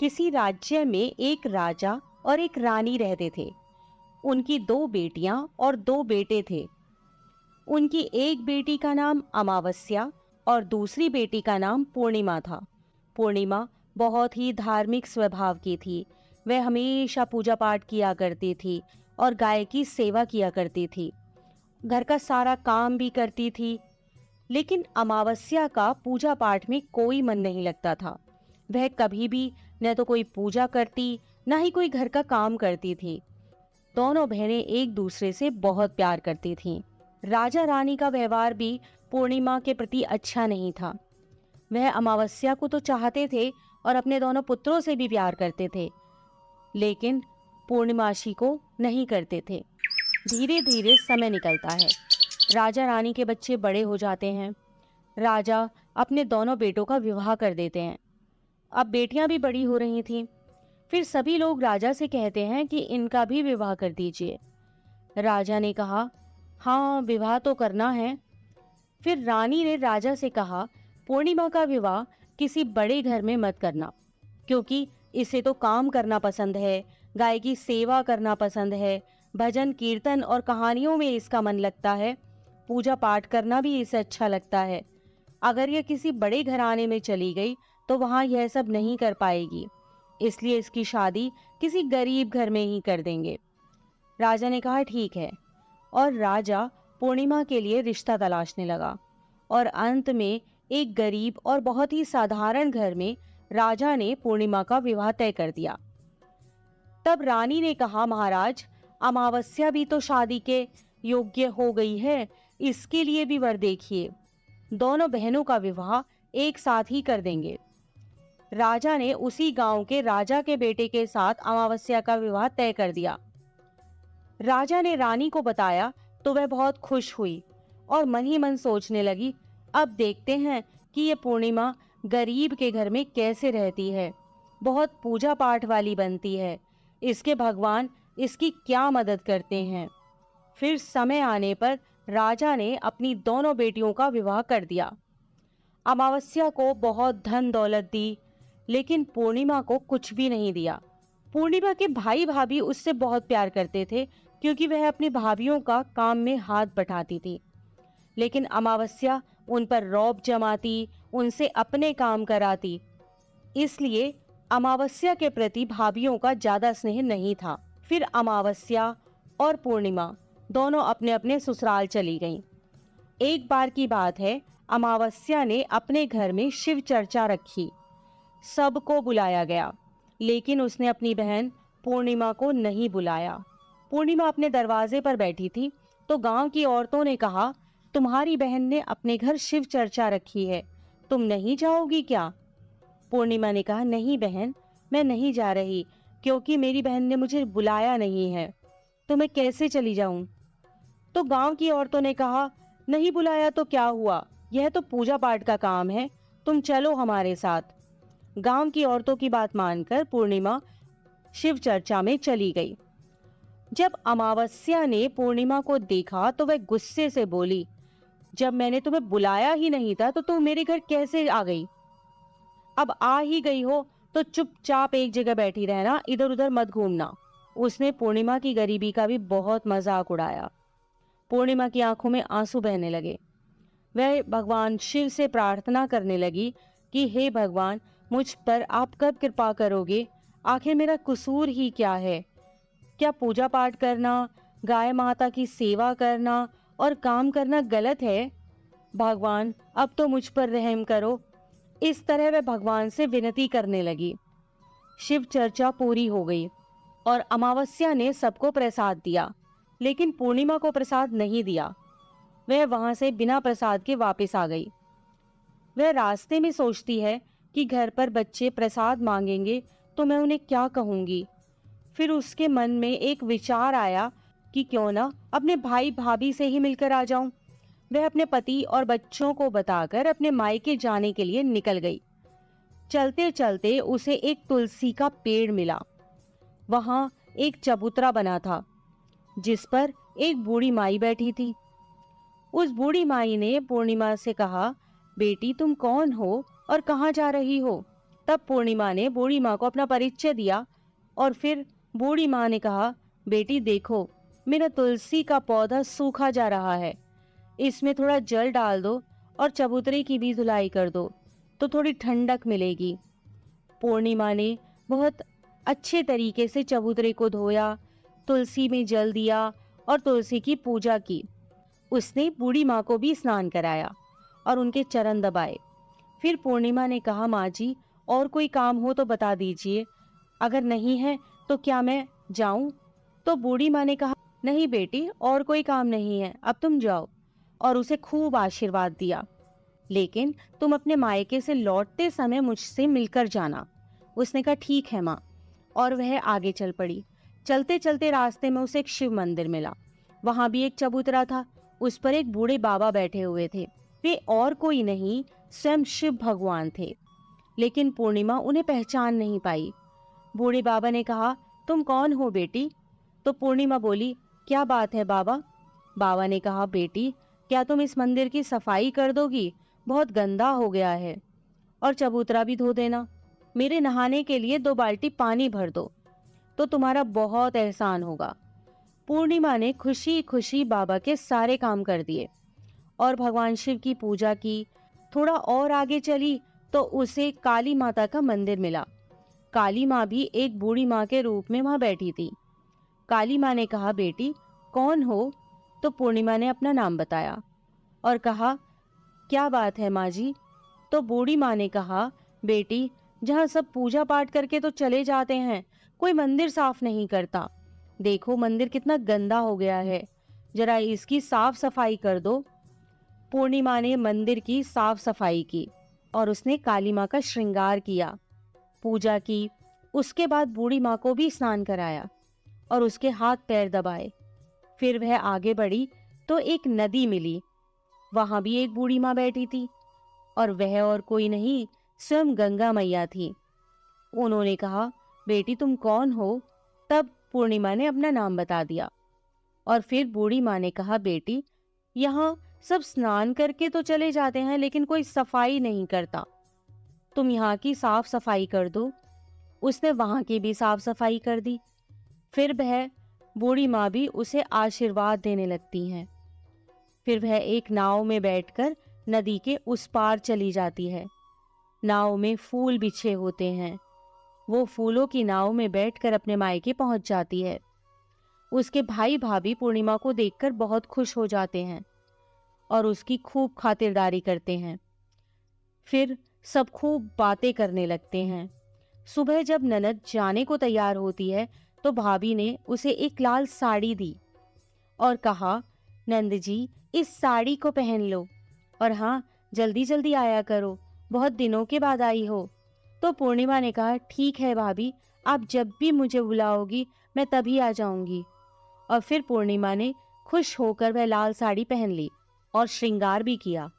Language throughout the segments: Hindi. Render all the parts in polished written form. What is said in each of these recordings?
किसी राज्य में एक राजा और एक रानी रहते थे। उनकी दो बेटियां और दो बेटे थे। उनकी एक बेटी का नाम अमावस्या और दूसरी बेटी का नाम पूर्णिमा था। पूर्णिमा बहुत ही धार्मिक स्वभाव की थी। वह हमेशा पूजा पाठ किया करती थी और गाय की सेवा किया करती थी। घर का सारा काम भी करती थी। लेकिन अमावस्या का पूजा पाठ में कोई मन नहीं लगता था। वह कभी भी न तो कोई पूजा करती, न ही कोई घर का काम करती थी। दोनों बहनें एक दूसरे से बहुत प्यार करती थीं। राजा रानी का व्यवहार भी पूर्णिमा के प्रति अच्छा नहीं था। वह अमावस्या को तो चाहते थे और अपने दोनों पुत्रों से भी प्यार करते थे, लेकिन पूर्णिमाशी को नहीं करते थे। धीरे धीरे समय निकलता है। राजा रानी के बच्चे बड़े हो जाते हैं। राजा अपने दोनों बेटों का विवाह कर देते हैं। अब बेटियां भी बड़ी हो रही थीं। फिर सभी लोग राजा से कहते हैं कि इनका भी विवाह कर दीजिए। राजा ने कहा, हाँ, विवाह तो करना है। फिर रानी ने राजा से कहा, पूर्णिमा का विवाह किसी बड़े घर में मत करना, क्योंकि इसे तो काम करना पसंद है, गाय की सेवा करना पसंद है, भजन कीर्तन और कहानियों में इसका मन लगता है, पूजा पाठ करना भी इसे अच्छा लगता है। अगर यह किसी बड़े घराने में चली गई तो वहां यह सब नहीं कर पाएगी, इसलिए इसकी शादी किसी गरीब घर में ही कर देंगे। राजा ने कहा, ठीक है। और राजा पूर्णिमा के लिए रिश्ता तलाशने लगा और अंत में एक गरीब और बहुत ही साधारण घर में राजा ने पूर्णिमा का विवाह तय कर दिया। तब रानी ने कहा, महाराज, अमावस्या भी तो शादी के योग्य हो गई है, इसके लिए भी वर देखिए। दोनों बहनों का विवाह एक साथ ही कर देंगे। राजा ने उसी गांव के राजा के बेटे के साथ अमावस्या का विवाह तय कर दिया। राजा ने रानी को बताया तो वह बहुत खुश हुई और मन ही मन सोचने लगी, अब देखते हैं कि ये पूर्णिमा गरीब के घर में कैसे रहती है, बहुत पूजा पाठ वाली बनती है, इसके भगवान इसकी क्या मदद करते हैं। फिर समय आने पर राजा ने अपनी दोनों बेटियों का विवाह कर दिया। अमावस्या को बहुत धन दौलत दी, लेकिन पूर्णिमा को कुछ भी नहीं दिया। पूर्णिमा के भाई भाभी उससे बहुत प्यार करते थे, क्योंकि वह अपनी भाभियों का काम में हाथ बटाती थी। लेकिन अमावस्या उन पर रौब जमाती, उनसे अपने काम कराती, इसलिए अमावस्या के प्रति भाभियों का ज्यादा स्नेह नहीं था। फिर अमावस्या और पूर्णिमा दोनों अपने अपने ससुराल चली गईं। एक बार की बात है, अमावस्या ने अपने घर में शिव चर्चा रखी। सबको बुलाया गया, लेकिन उसने अपनी बहन पूर्णिमा को नहीं बुलाया। पूर्णिमा अपने दरवाजे पर बैठी थी तो गांव की औरतों ने कहा, तुम्हारी बहन ने अपने घर शिव चर्चा रखी है, तुम नहीं जाओगी क्या? पूर्णिमा ने कहा, नहीं बहन, मैं नहीं जा रही, क्योंकि मेरी बहन ने मुझे बुलाया नहीं है, तो मैं कैसे चली जाऊं? तो गांव की औरतों ने कहा, नहीं बुलाया तो क्या हुआ, यह तो पूजा पाठ का काम है, तुम चलो हमारे साथ। गांव की औरतों की बात मानकर पूर्णिमा शिव चर्चा में चली गई। जब अमावस्या ने पूर्णिमा को देखा तो वह गुस्से से बोली, जब मैंने तुम्हें बुलाया ही नहीं था तो तुम मेरे घर कैसे आ गई? अब आ ही गई हो तो चुपचाप एक जगह बैठी रहना, इधर उधर मत घूमना। उसने पूर्णिमा की गरीबी का भी बहुत मजाक उड़ाया। पूर्णिमा की आंखों में आंसू बहने लगे। वह भगवान शिव से प्रार्थना करने लगी कि हे भगवान, मुझ पर आप कब कृपा करोगे? आखिर मेरा कसूर ही क्या है? क्या पूजा पाठ करना, गाय माता की सेवा करना और काम करना गलत है? भगवान, अब तो मुझ पर रहम करो। इस तरह वह भगवान से विनती करने लगी। शिव चर्चा पूरी हो गई और अमावस्या ने सबको प्रसाद दिया, लेकिन पूर्णिमा को प्रसाद नहीं दिया। वह वहां से बिना प्रसाद के वापस आ गई। वह रास्ते में सोचती है कि घर पर बच्चे प्रसाद मांगेंगे तो मैं उन्हें क्या कहूंगी। फिर उसके मन में एक विचार आया कि क्यों ना अपने भाई भाभी से ही मिलकर आ जाऊं। वह अपने पति और बच्चों को बताकर अपने मायके जाने के लिए निकल गई। चलते चलते उसे एक तुलसी का पेड़ मिला। वहां एक चबूतरा बना था, जिस पर एक बूढ़ी माई बैठी थी। उस बूढ़ी माई ने पूर्णिमा से कहा, बेटी, तुम कौन हो और कहाँ जा रही हो? तब पूर्णिमा ने बूढ़ी माँ को अपना परिचय दिया और फिर बूढ़ी माँ ने कहा, बेटी देखो, मेरा तुलसी का पौधा सूखा जा रहा है, इसमें थोड़ा जल डाल दो और चबूतरे की भी धुलाई कर दो तो थोड़ी ठंडक मिलेगी। पूर्णिमा ने बहुत अच्छे तरीके से चबूतरे को धोया, तुलसी में जल दिया और तुलसी की पूजा की। उसने बूढ़ी माँ को भी स्नान कराया और उनके चरण दबाए। फिर पूर्णिमा ने कहा, माँ जी और कोई काम हो तो बता दीजिए, अगर नहीं है तो क्या मैं जाऊं? तो बूढ़ी माँ ने कहा, नहीं बेटी, और कोई काम नहीं है, अब तुम जाओ, और उसे खूब आशीर्वाद दिया। लेकिन तुम अपने मायके से लौटते समय मुझसे मिलकर जाना। उसने कहा, ठीक है माँ, और वह आगे चल पड़ी। चलते चलते रास्ते में उसे एक शिव मंदिर मिला। वहां भी एक चबूतरा था, उस पर एक बूढ़े बाबा बैठे हुए थे। वे और कोई नहीं, स्वयं शिव भगवान थे। लेकिन पूर्णिमा उन्हें पहचान नहीं पाई। बूढ़े बाबा ने कहा, तुम कौन हो बेटी? तो पूर्णिमा बोली, क्या बात है बाबा? बाबा ने कहा, बेटी क्या तुम इस मंदिर की सफाई कर दोगी? बहुत गंदा हो गया है, और चबूतरा भी धो देना। मेरे नहाने के लिए 2 बाल्टी पानी भर दो तो तुम्हारा बहुत एहसान होगा। पूर्णिमा ने खुशी खुशी बाबा के सारे काम कर दिए और भगवान शिव की पूजा की। थोड़ा और आगे चली तो उसे काली माता का मंदिर मिला। काली माँ भी एक बूढ़ी माँ के रूप में वहां बैठी थी। काली माँ ने कहा, बेटी कौन हो? तो पूर्णिमा ने अपना नाम बताया और कहा, क्या बात है माँ जी? तो बूढ़ी माँ ने कहा, बेटी जहाँ सब पूजा पाठ करके तो चले जाते हैं, कोई मंदिर साफ नहीं करता। देखो मंदिर कितना गंदा हो गया है, जरा इसकी साफ सफाई कर दो। पूर्णिमा ने मंदिर की साफ सफाई की और उसने काली माँ का श्रृंगार किया, पूजा की। उसके बाद बूढ़ी माँ को भी स्नान कराया और उसके हाथ पैर दबाए। फिर वह आगे बढ़ी तो एक नदी मिली। वहां भी एक बूढ़ी माँ बैठी थी और वह और कोई नहीं, स्वयं गंगा मैया थी। उन्होंने कहा, बेटी तुम कौन हो? तब पूर्णिमा ने अपना नाम बता दिया और फिर बूढ़ी माँ ने कहा, बेटी यहाँ सब स्नान करके तो चले जाते हैं लेकिन कोई सफाई नहीं करता, तुम यहाँ की साफ सफाई कर दो। उसने वहां की भी साफ सफाई कर दी। फिर वह बूढ़ी माँ भी उसे आशीर्वाद देने लगती हैं। फिर वह एक नाव में बैठकर नदी के उस पार चली जाती है। नाव में फूल बिछे होते हैं। वो फूलों की नाव में बैठकर अपने मायके पहुंच जाती है। उसके भाई भाभी पूर्णिमा को देखकर बहुत खुश हो जाते हैं और उसकी खूब खातिरदारी करते हैं। फिर सब खूब बातें करने लगते हैं। सुबह जब ननद जाने को तैयार होती है तो भाभी ने उसे एक लाल साड़ी दी और कहा, नंद जी इस साड़ी को पहन लो, और हाँ जल्दी जल्दी आया करो, बहुत दिनों के बाद आई हो। तो पूर्णिमा ने कहा, ठीक है भाभी, आप जब भी मुझे बुलाओगी मैं तभी आ जाऊंगी। और फिर पूर्णिमा ने खुश होकर वह लाल साड़ी पहन ली और श्रृंगार भी किया।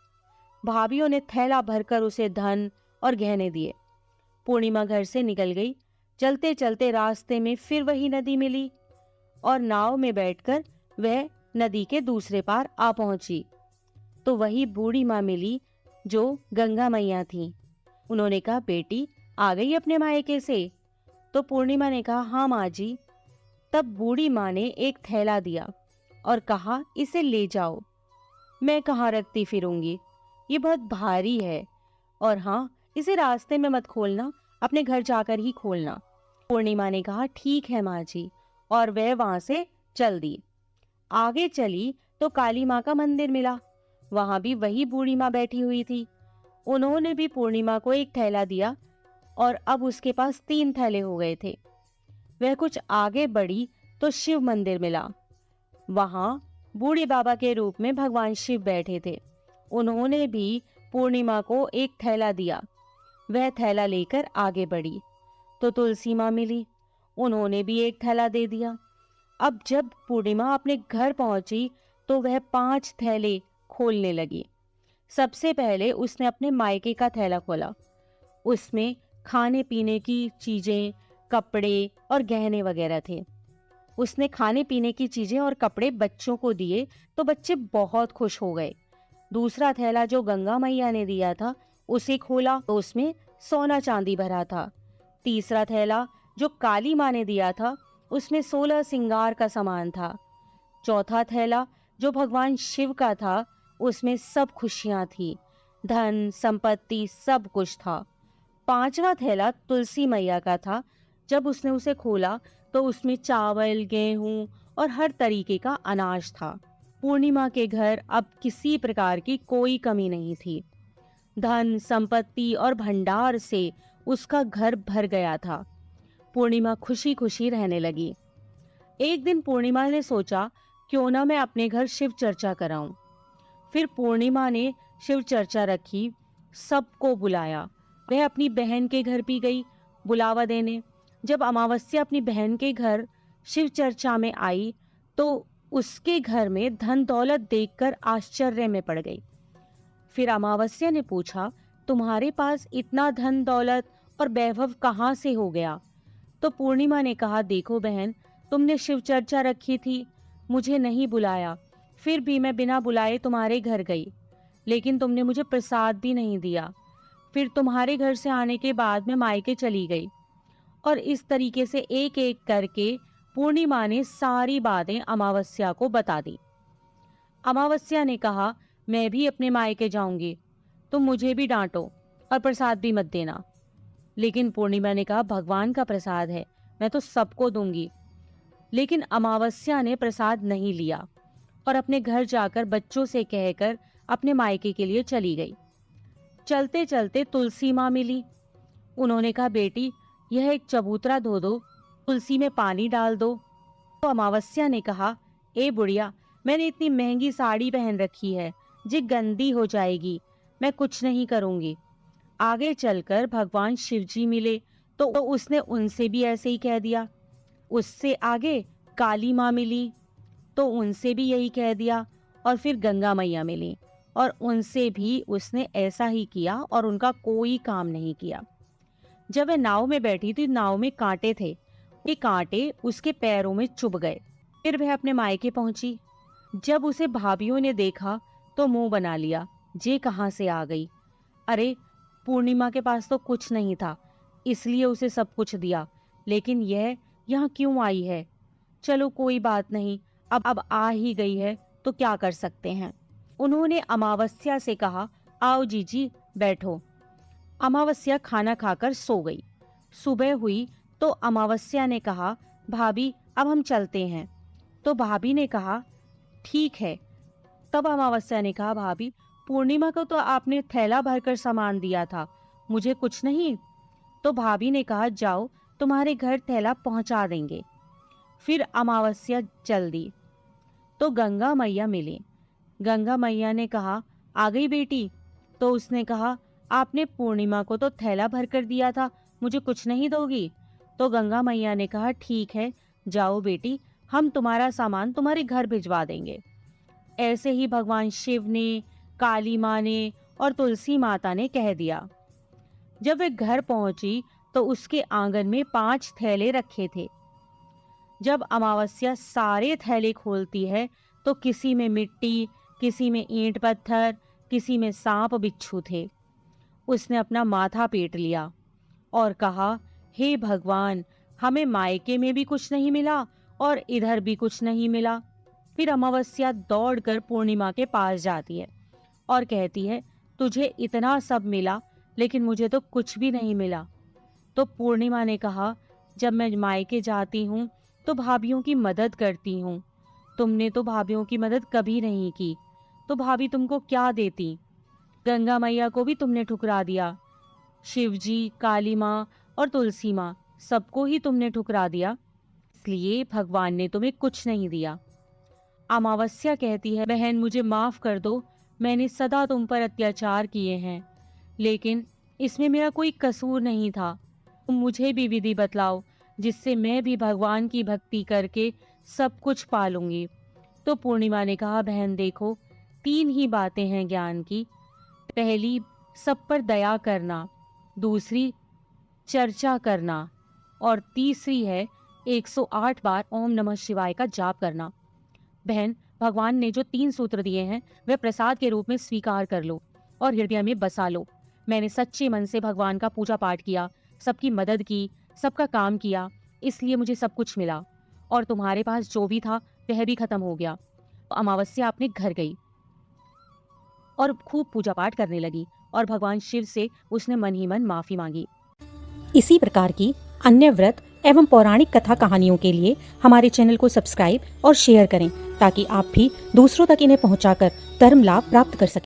भाभीओं ने थैला भरकर उसे धन और गहने दिए। पूर्णिमा घर से निकल गई। चलते चलते रास्ते में फिर वही नदी मिली और नाव में बैठकर वह नदी के दूसरे पार आ पहुंची तो वही बूढ़ी माँ मिली जो गंगा मैया थी। उन्होंने कहा, बेटी आ गई अपने मायके से? तो पूर्णिमा ने कहा, हाँ माँ जी। तब बूढ़ी माँ ने एक थैला दिया और कहा, इसे ले जाओ, मैं कहाँ रखती फिरूंगी, ये बहुत भारी है, और हाँ इसे रास्ते में मत खोलना, अपने घर जाकर ही खोलना। पूर्णिमा ने कहा, ठीक है माँ जी, और वह वहां से चल दी। आगे चली तो काली माँ का मंदिर मिला। वहां भी वही बूढ़ी माँ बैठी हुई थी। उन्होंने भी पूर्णिमा को एक थैला दिया और अब उसके पास 3 थैले हो गए थे। वह कुछ आगे बढ़ी तो शिव मंदिर मिला। वहां बूढ़े बाबा के रूप में भगवान शिव बैठे थे। उन्होंने भी पूर्णिमा को एक थैला दिया। वह थैला लेकर आगे बढ़ी तो तुलसी माँ मिली। उन्होंने भी एक थैला दे दिया। अब जब पूर्णिमा अपने घर पहुंची तो वह 5 थैले खोलने लगी। सबसे पहले उसने अपने मायके का थैला खोला। उसमें खाने पीने की चीजें, कपड़े और गहने वगैरह थे। उसने खाने पीने की चीजें और कपड़े बच्चों को दिए तो बच्चे बहुत खुश हो गए। दूसरा थैला जो गंगा मैया ने दिया था उसे खोला तो उसमें सोना चांदी भरा था। तीसरा थैला जो काली माँ ने दिया था, उसमें 16 सिंगार का सामान था। चौथा थैला जो भगवान शिव का था, उसमें सब खुशियां थी, धन संपत्ति सब कुछ था। पांचवा थैला तुलसी मैया का था। जब उसने उसे खोला तो उसमें चावल, गेहूं और हर तरीके का अनाज था। पूर्णिमा के घर अब किसी प्रकार की कोई कमी नहीं थी। धन संपत्ति और भंडार से उसका घर भर गया था। पूर्णिमा खुशी खुशी रहने लगी। एक दिन पूर्णिमा ने सोचा, क्यों ना मैं अपने घर शिव चर्चा कराऊं। फिर पूर्णिमा ने शिव चर्चा रखी, सबको बुलाया। वह अपनी बहन के घर भी गई बुलावा देने। जब अमावस्या अपनी बहन के घर शिव चर्चा में आई तो उसके घर में धन दौलत देखकर आश्चर्य में पड़ गई। फिर अमावस्या ने पूछा, तुम्हारे पास इतना धन दौलत और वैभव कहाँ से हो गया? तो पूर्णिमा ने कहा, देखो बहन, तुमने शिव चर्चा रखी थी, मुझे नहीं बुलाया, फिर भी मैं बिना बुलाए तुम्हारे घर गई, लेकिन तुमने मुझे प्रसाद भी नहीं दिया। फिर तुम्हारे घर से आने के बाद मैं मायके चली गई। और इस तरीके से एक एक करके पूर्णिमा ने सारी बातें अमावस्या को बता दी। अमावस्या ने कहा, मैं भी अपने मायके जाऊंगी, तुम मुझे भी डांटो और प्रसाद भी मत देना। लेकिन पूर्णिमा ने कहा, भगवान का प्रसाद है, मैं तो सबको दूंगी। लेकिन अमावस्या ने प्रसाद नहीं लिया और अपने घर जाकर बच्चों से कहकर अपने मायके के लिए चली गई। चलते चलते तुलसी माँ मिली। उन्होंने कहा, बेटी, यह एक चबूतरा धो दो, तुलसी में पानी डाल दो। तो अमावस्या ने कहा, ए बुढ़िया, मैंने इतनी महंगी साड़ी पहन रखी है, जी गंदी हो जाएगी, मैं कुछ नहीं करूंगी। आगे चलकर भगवान शिवजी मिले तो उसने उनसे भी ऐसे ही कह दिया। उससे आगे काली माँ मिली तो उनसे भी यही कह दिया। और फिर गंगा मैया मिली और उनसे भी उसने ऐसा ही किया और उनका कोई काम नहीं किया। जब वह नाव में बैठी थी, नाव में कांटे थे, ये कांटे उसके पैरों में चुभ गए। फिर वह अपने मायके पहुंची। जब उसे भाभीियों ने देखा तो मुंह बना लिया, जे कहां से आ गई। अरे, पूर्णिमा के पास तो कुछ नहीं था, इसलिए उसे सब कुछ दिया, लेकिन यह यहाँ क्यों आई है? चलो कोई बात नहीं, अब आ ही गई है तो क्या कर सकते हैं। उन्होंने अमावस्या से कहा, आओ जीजी बैठो। अमावस्या खाना खाकर सो गई। सुबह हुई तो अमावस्या ने कहा, भाभी अब हम चलते हैं। तो भाभी ने कहा, ठीक है। तब अमावस्या ने कहा, भाभी, पूर्णिमा को तो आपने थैला भरकर सामान दिया था, मुझे कुछ नहीं। तो भाभी ने कहा, जाओ, तुम्हारे घर थैला पहुंचा देंगे। फिर अमावस्या चल दी तो गंगा मैया मिली। गंगा मैया ने कहा, आ गई बेटी? तो उसने कहा, आपने पूर्णिमा को तो थैला भरकर दिया था, मुझे कुछ नहीं दोगी? तो गंगा मैया ने कहा, ठीक है, जाओ बेटी, हम तुम्हारा सामान तुम्हारे घर भिजवा देंगे। ऐसे ही भगवान शिव ने, काली माँ ने और तुलसी माता ने कह दिया। जब वे घर पहुंची तो उसके आंगन में 5 थैले रखे थे। जब अमावस्या सारे थैले खोलती है तो किसी में मिट्टी, किसी में ईंट पत्थर, किसी में सांप बिच्छू थे। उसने अपना माथा पीट लिया और कहा, हे भगवान, हमें मायके में भी कुछ नहीं मिला और इधर भी कुछ नहीं मिला। फिर अमावस्या दौड़कर पूर्णिमा के पास जाती है और कहती है, तुझे इतना सब मिला लेकिन मुझे तो कुछ भी नहीं मिला। तो पूर्णिमा ने कहा, जब मैं मायके जाती हूँ तो भाभीियों की मदद करती हूँ, तुमने तो भाभीियों की मदद कभी नहीं की, तो भाभी तुमको क्या देती? गंगा मैया को भी तुमने ठुकरा दिया, शिवजी, काली माँ और तुलसी माँ, सबको ही तुमने ठुकरा दिया, इसलिए भगवान ने तुम्हें कुछ नहीं दिया। अमावस्या कहती है, बहन मुझे माफ कर दो, मैंने सदा तुम पर अत्याचार किए हैं, लेकिन इसमें मेरा कोई कसूर नहीं था। तुम मुझे भी विधि बतलाओ जिससे मैं भी भगवान की भक्ति करके सब कुछ पालूंगी। तो पूर्णिमा ने कहा, बहन देखो, 3 ही बातें हैं ज्ञान की। पहली, सब पर दया करना, दूसरी चर्चा करना और तीसरी है 108 बार ओम नमः शिवाय का जाप करना। बहन, भगवान ने जो 3 सूत्र दिए हैं वह प्रसाद के रूप में स्वीकार कर लो और हृदय में बसा लो। मैंने सच्चे मन से भगवान का पूजा पाठ किया, सबकी मदद की, सबका काम किया, इसलिए मुझे सब कुछ मिला। और तुम्हारे पास जो भी था वह भी खत्म हो गया। अमावस्या अपने घर गई और खूब पूजा पाठ करने लगी और भगवान शिव से उसने मन ही मन माफी मांगी। इसी प्रकार की अन्य व्रत एवं पौराणिक कथा कहानियों के लिए हमारे चैनल को सब्सक्राइब और शेयर करें, ताकि आप भी दूसरों तक इन्हें पहुंचाकर धर्म लाभ प्राप्त कर सकें।